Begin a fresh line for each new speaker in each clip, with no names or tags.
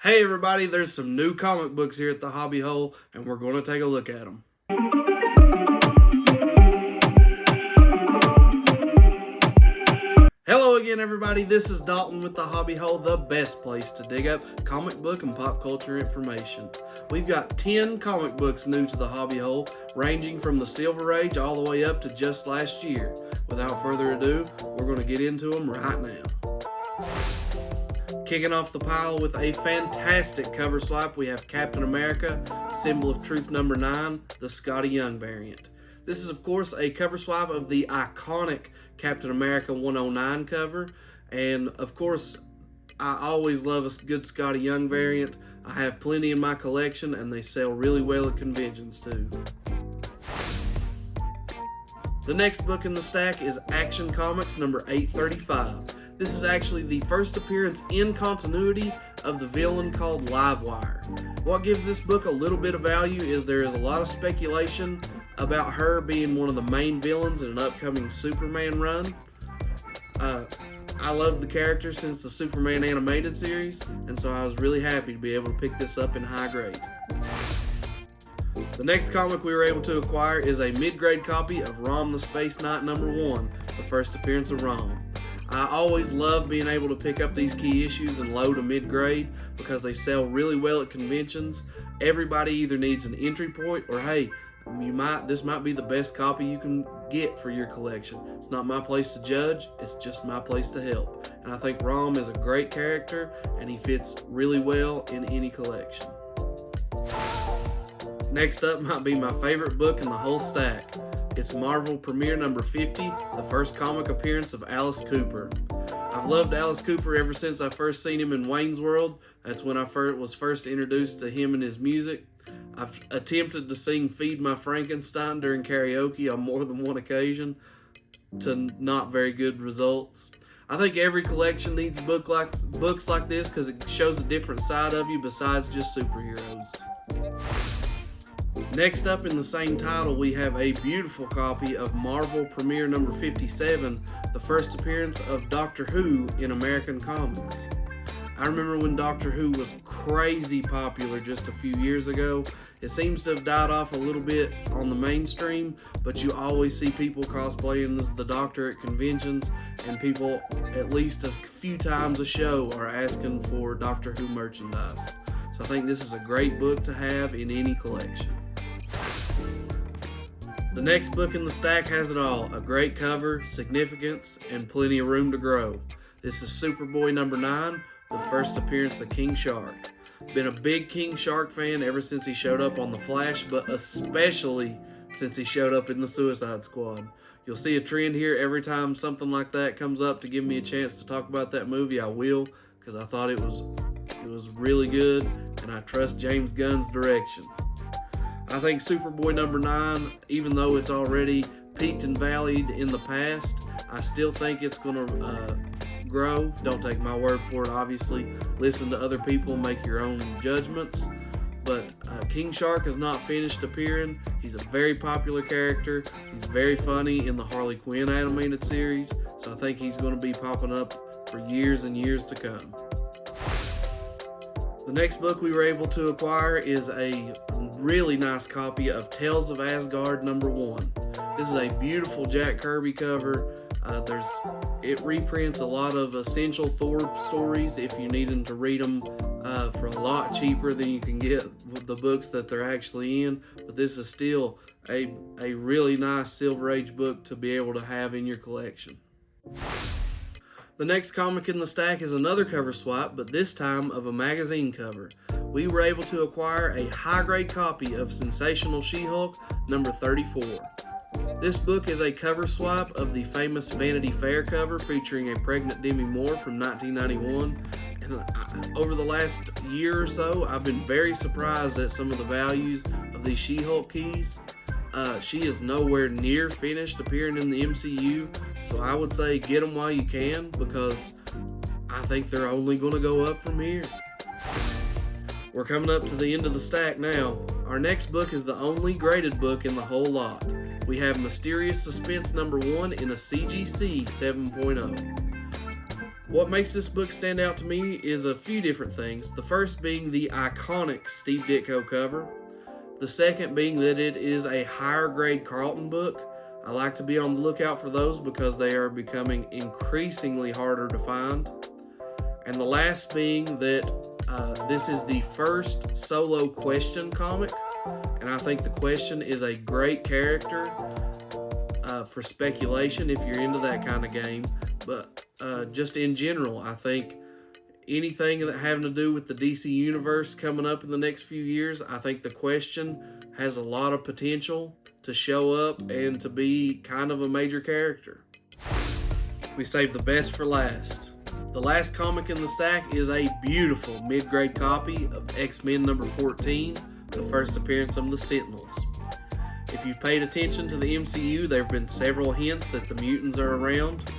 Hey everybody, there's some new comic books here at the Hobby Hole, and we're going to take a look at them. Hello again everybody, this is Dalton with the Hobby Hole, the best place to dig up comic book and pop culture information. We've got 10 comic books new to the Hobby Hole, ranging from the Silver Age all the way up to just last year. Without further ado, we're going to get into them right now. Kicking off the pile with a fantastic cover swap, we have Captain America, Symbol of Truth number 9, the Skottie Young variant. This is of course a cover swap of the iconic Captain America 109 cover, and of course I always love a good Skottie Young variant. I have plenty in my collection and they sell really well at conventions too. The next book in the stack is Action Comics number 835. This is actually the first appearance in continuity of the villain called Livewire. What gives this book a little bit of value is there is a lot of speculation about her being one of the main villains in an upcoming Superman run. I love the character since the Superman animated series, and so I was really happy to be able to pick this up in high grade. The next comic we were able to acquire is a mid-grade copy of Rom the Space Knight number 1, the first appearance of Rom. I always love being able to pick up these key issues in low to mid-grade because they sell really well at conventions. Everybody either needs an entry point or hey, this might be the best copy you can get for your collection. It's not my place to judge, it's just my place to help. And I think Rom is a great character and he fits really well in any collection. Next up might be my favorite book in the whole stack. It's Marvel Premiere number 50, the first comic appearance of Alice Cooper. I've loved Alice Cooper ever since I first seen him in Wayne's World. That's when I was first introduced to him and his music. I've attempted to sing Feed My Frankenstein during karaoke on more than one occasion, to not very good results. I think every collection needs books like this because it shows a different side of you besides just superheroes. Next up in the same title, we have a beautiful copy of Marvel Premiere number 57, the first appearance of Doctor Who in American comics. I remember when Doctor Who was crazy popular just a few years ago. It seems to have died off a little bit on the mainstream, but you always see people cosplaying as the Doctor at conventions, and people at least a few times a show are asking for Doctor Who merchandise. So I think this is a great book to have in any collection. The next book in the stack has it all, a great cover, significance, and plenty of room to grow. This is Superboy number 9, the first appearance of King Shark. Been a big King Shark fan ever since he showed up on The Flash, but especially since he showed up in the Suicide Squad. You'll see a trend here every time something like that comes up to give me a chance to talk about that movie, I will, because I thought it was really good, and I trust James Gunn's direction. I think Superboy number 9, even though it's already peaked and valleyed in the past, I still think it's going to grow. Don't take my word for it, obviously. Listen to other people, make your own judgments. But King Shark has not finished appearing. He's a very popular character. He's very funny in the Harley Quinn animated series. So I think he's going to be popping up for years and years to come. The next book we were able to acquire is a really nice copy of Tales of Asgard number 1. This is a beautiful Jack Kirby cover. It reprints a lot of essential Thor stories if you need them to read them for a lot cheaper than you can get the books that they're actually in. But this is still a really nice Silver Age book to be able to have in your collection. The next comic in the stack is another cover swap, but this time of a magazine cover. We were able to acquire a high-grade copy of Sensational She-Hulk number 34. This book is a cover swap of the famous Vanity Fair cover featuring a pregnant Demi Moore from 1991. And over the last year or so, I've been very surprised at some of the values of these She-Hulk keys. She is nowhere near finished appearing in the MCU, so I would say get them while you can because I think they're only going to go up from here. We're coming up to the end of the stack now. Our next book is the only graded book in the whole lot. We have Mysterious Suspense number 1 in a CGC 7.0. What makes this book stand out to me is a few different things. The first being the iconic Steve Ditko cover. The second being that it is a higher grade Carlton book. I like to be on the lookout for those because they are becoming increasingly harder to find. And the last being that this is the first solo Question comic, and I think the Question is a great character for speculation if you're into that kind of game. But just in general, I think anything that having to do with the DC Universe coming up in the next few years, I think the Question has a lot of potential to show up and to be kind of a major character. We saved the best for last. The last comic in the stack is a beautiful mid-grade copy of X-Men number 14, the first appearance of the Sentinels. If you've paid attention to the MCU, there have been several hints that the mutants are around.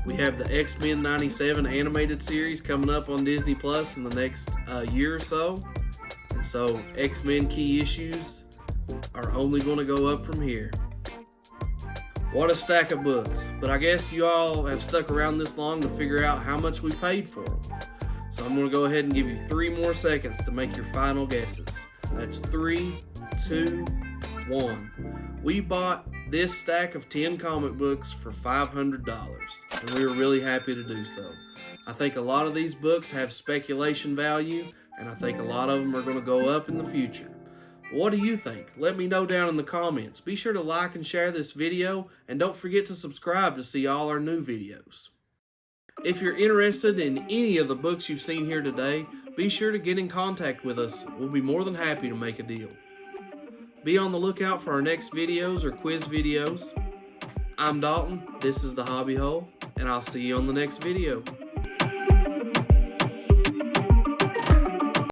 We have the X-Men 97 animated series coming up on Disney Plus in the next year or so. And so X-Men key issues are only going to go up from here. What a stack of books. But I guess you all have stuck around this long to figure out how much we paid for them. So I'm going to go ahead and give you 3 more seconds to make your final guesses. That's 3, 2, 1. We bought this stack of 10 comic books for $500, and we were really happy to do so. I think a lot of these books have speculation value, and I think a lot of them are going to go up in the future. What do you think? Let me know down in the comments. Be sure to like and share this video, and don't forget to subscribe to see all our new videos. If you're interested in any of the books you've seen here today, be sure to get in contact with us. We'll be more than happy to make a deal. Be on the lookout for our next videos or quiz videos. I'm Dalton, this is The Hobby Hole, and I'll see you on the next video.